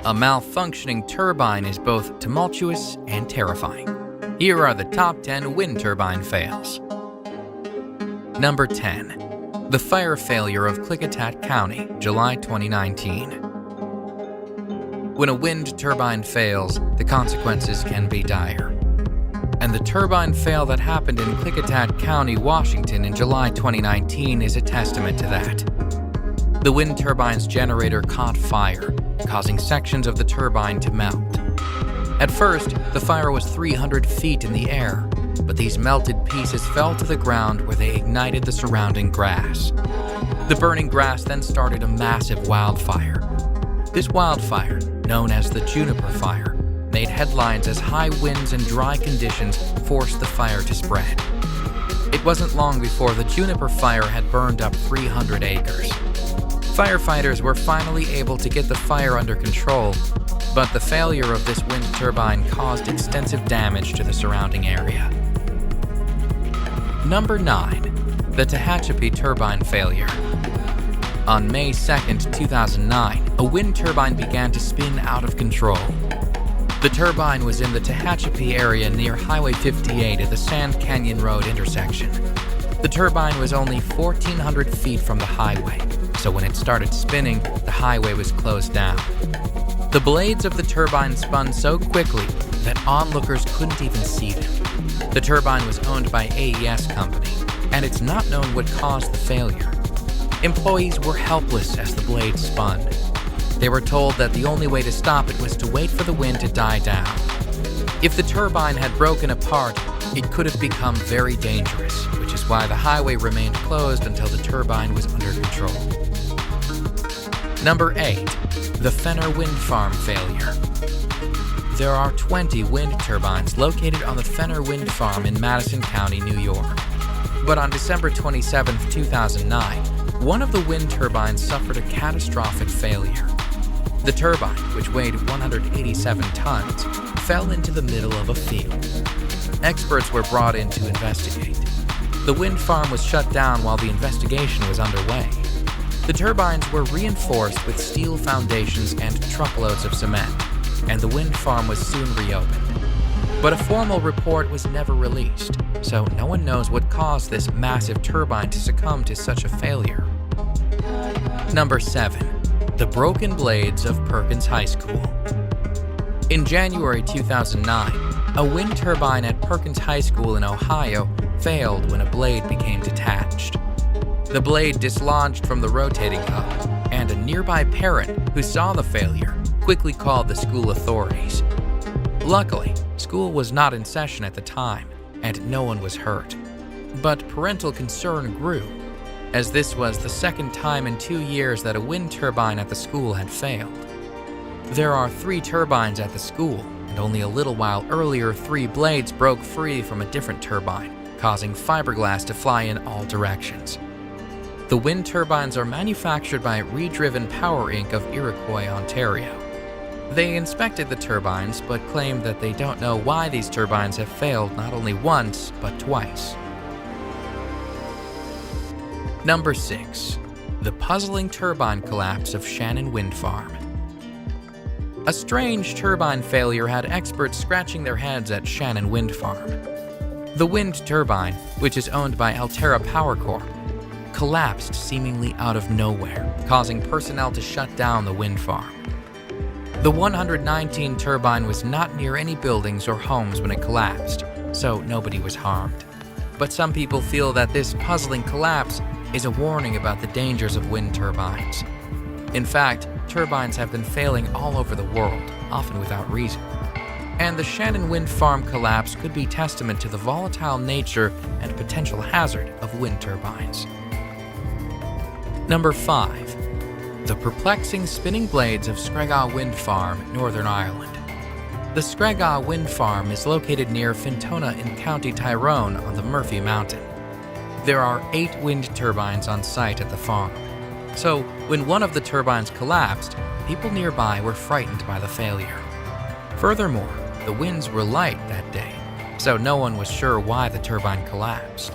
A malfunctioning turbine is both tumultuous and terrifying. Here are the top 10 wind turbine fails. Number 10. The fire failure of Klickitat County, July 2019. When a wind turbine fails, the consequences can be dire. And the turbine fail that happened in Klickitat County, Washington in July 2019 is a testament to that. The wind turbine's generator caught fire, causing sections of the turbine to melt. At first, the fire was 300 feet in the air, but these melted pieces fell to the ground where they ignited the surrounding grass. The burning grass then started a massive wildfire. This wildfire, known as the juniper fire, made headlines as high winds and dry conditions forced the fire to spread. It wasn't long before the juniper fire had burned up 300 acres. Firefighters were finally able to get the fire under control, but the failure of this wind turbine caused extensive damage to the surrounding area. Number 9. The Tehachapi turbine failure. On May 2, 2009, a wind turbine began to spin out of control. The turbine was in the Tehachapi area near Highway 58 at the Sand Canyon Road intersection. The turbine was only 1,400 feet from the highway, so when it started spinning, the highway was closed down. The blades of the turbine spun so quickly that onlookers couldn't even see them. The turbine was owned by AES Company, and it's not known what caused the failure. Employees were helpless as the blades spun. They were told that the only way to stop it was to wait for the wind to die down. If the turbine had broken apart, it could have become very dangerous, which is why the highway remained closed until the turbine was under control. Number 8. The Fenner Wind Farm failure. There are 20 wind turbines located on the Fenner Wind Farm in Madison County, New York. But on December 27, 2009, one of the wind turbines suffered a catastrophic failure. The turbine, which weighed 187 tons, fell into the middle of a field. Experts were brought in to investigate. The wind farm was shut down while the investigation was underway. The turbines were reinforced with steel foundations and truckloads of cement, and the wind farm was soon reopened. But a formal report was never released, so no one knows what caused this massive turbine to succumb to such a failure. Number 7. The broken blades of Perkins High School. In January 2009, a wind turbine at Perkins High School in Ohio failed when a blade became detached. The blade dislodged from the rotating hub, and a nearby parent who saw the failure quickly called the school authorities. Luckily, school was not in session at the time, and no one was hurt. But parental concern grew, as this was the second time in 2 years that a wind turbine at the school had failed. There are 3 turbines at the school, and only a little while earlier 3 blades broke free from a different turbine, causing fiberglass to fly in all directions. The wind turbines are manufactured by Redriven Power Inc. of Iroquois, Ontario. They inspected the turbines, but claimed that they don't know why these turbines have failed not only once, but twice. Number 6. The puzzling turbine collapse of Shannon Wind Farm. A strange turbine failure had experts scratching their heads at Shannon Wind Farm. The wind turbine, which is owned by Alterra Power Corp, collapsed seemingly out of nowhere, causing personnel to shut down the wind farm. The 119 turbine was not near any buildings or homes when it collapsed, so nobody was harmed. But some people feel that this puzzling collapse is a warning about the dangers of wind turbines. In fact, turbines have been failing all over the world, often without reason. And the Shannon Wind Farm collapse could be testament to the volatile nature and potential hazard of wind turbines. Number 5. The perplexing spinning blades of Scregagh Wind Farm, Northern Ireland. The Scregagh Wind Farm is located near Fintona in County Tyrone on the Murphy Mountain. There are 8 wind turbines on site at the farm. So, when one of the turbines collapsed, people nearby were frightened by the failure. Furthermore, the winds were light that day, so no one was sure why the turbine collapsed.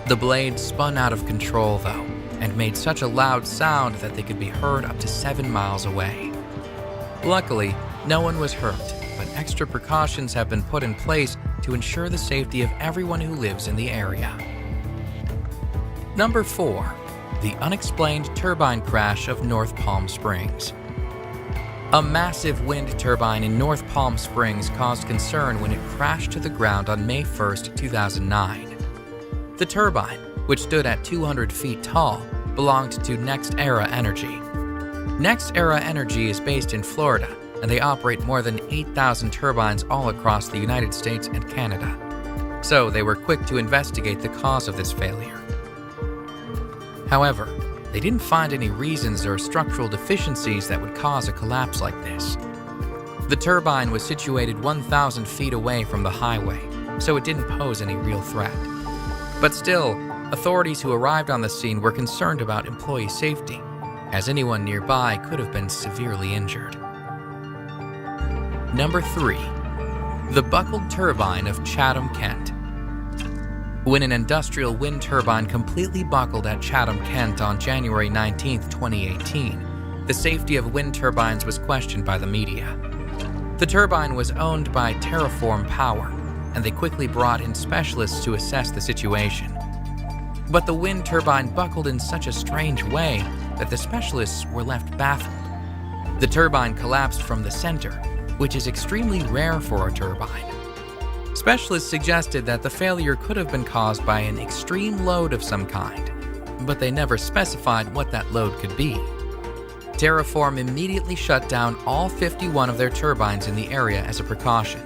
The blades spun out of control, though, and made such a loud sound that they could be heard up to 7 miles away. Luckily, no one was hurt, but extra precautions have been put in place to ensure the safety of everyone who lives in the area. Number 4. The unexplained turbine crash of North Palm Springs. A massive wind turbine in North Palm Springs caused concern when it crashed to the ground on May 1, 2009. The turbine, which stood at 200 feet tall, belonged to NextEra Energy. NextEra Energy is based in Florida, and they operate more than 8,000 turbines all across the United States and Canada. So they were quick to investigate the cause of this failure. However, they didn't find any reasons or structural deficiencies that would cause a collapse like this. The turbine was situated 1,000 feet away from the highway, so it didn't pose any real threat. But still, authorities who arrived on the scene were concerned about employee safety, as anyone nearby could have been severely injured. Number 3. The buckled turbine of Chatham, Kent. When an industrial wind turbine completely buckled at Chatham, Kent on January 19, 2018, the safety of wind turbines was questioned by the media. The turbine was owned by Terraform Power, and they quickly brought in specialists to assess the situation. But the wind turbine buckled in such a strange way that the specialists were left baffled. The turbine collapsed from the center, which is extremely rare for a turbine. Specialists suggested that the failure could have been caused by an extreme load of some kind, but they never specified what that load could be. Terraform immediately shut down all 51 of their turbines in the area as a precaution,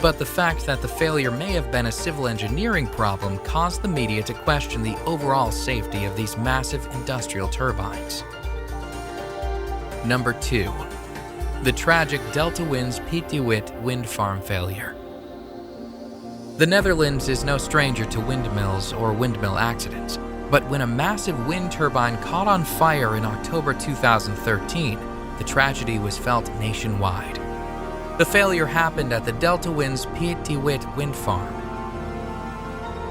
but the fact that the failure may have been a civil engineering problem caused the media to question the overall safety of these massive industrial turbines. Number 2. The tragic Delta Winds Piet de Wit wind farm failure. The Netherlands is no stranger to windmills or windmill accidents, but when a massive wind turbine caught on fire in October 2013, the tragedy was felt nationwide. The failure happened at the Delta Winds Piet de Wit wind farm.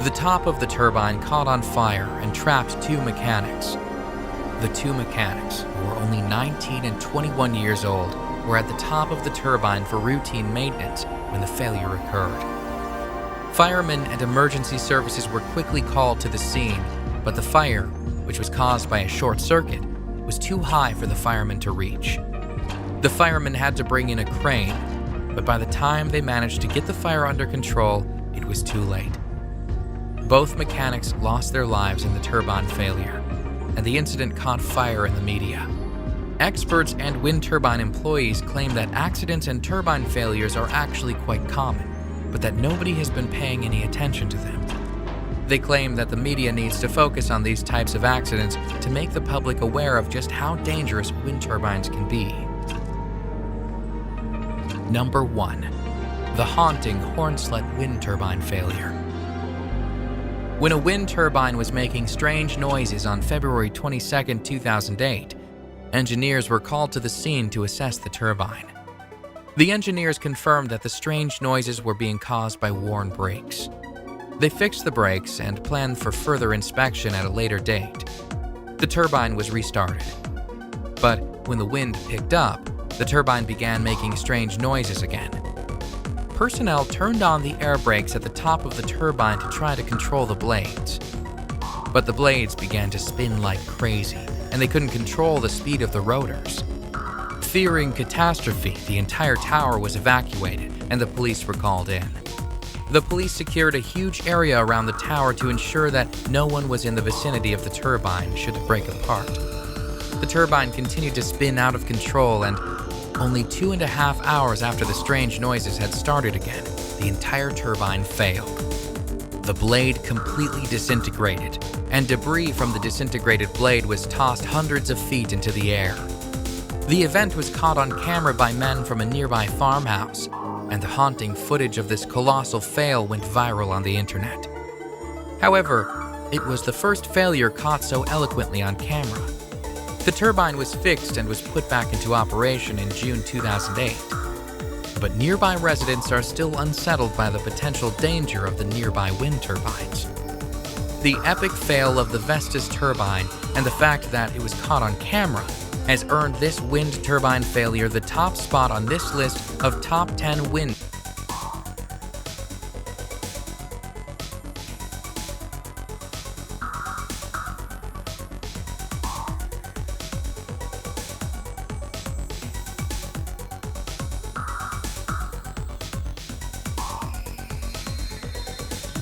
The top of the turbine caught on fire and trapped 2 mechanics. The 2 mechanics, who were only 19 and 21 years old, were at the top of the turbine for routine maintenance when the failure occurred. Firemen and emergency services were quickly called to the scene, but the fire, which was caused by a short circuit, was too high for the firemen to reach. The firemen had to bring in a crane, but by the time they managed to get the fire under control, it was too late. Both mechanics lost their lives in the turbine failure, and the incident caught fire in the media. Experts and wind turbine employees claim that accidents and turbine failures are actually quite common, but that nobody has been paying any attention to them. They claim that the media needs to focus on these types of accidents to make the public aware of just how dangerous wind turbines can be. Number 1. The haunting Hornslet wind turbine failure. When a wind turbine was making strange noises on February 22, 2008, engineers were called to the scene to assess the turbine. The engineers confirmed that the strange noises were being caused by worn brakes. They fixed the brakes and planned for further inspection at a later date. The turbine was restarted. But when the wind picked up, the turbine began making strange noises again. Personnel turned on the air brakes at the top of the turbine to try to control the blades. But the blades began to spin like crazy, and they couldn't control the speed of the rotors. Fearing catastrophe, the entire tower was evacuated, and the police were called in. The police secured a huge area around the tower to ensure that no one was in the vicinity of the turbine should it break apart. The turbine continued to spin out of control, and only 2.5 hours after the strange noises had started again, the entire turbine failed. The blade completely disintegrated, and debris from the disintegrated blade was tossed hundreds of feet into the air. The event was caught on camera by men from a nearby farmhouse, and the haunting footage of this colossal fail went viral on the internet. However, it was the first failure caught so eloquently on camera. The turbine was fixed and was put back into operation in June 2008. But nearby residents are still unsettled by the potential danger of the nearby wind turbines. The epic fail of the Vestas turbine and the fact that it was caught on camera has earned this wind turbine failure the top spot on this list of top 10 wind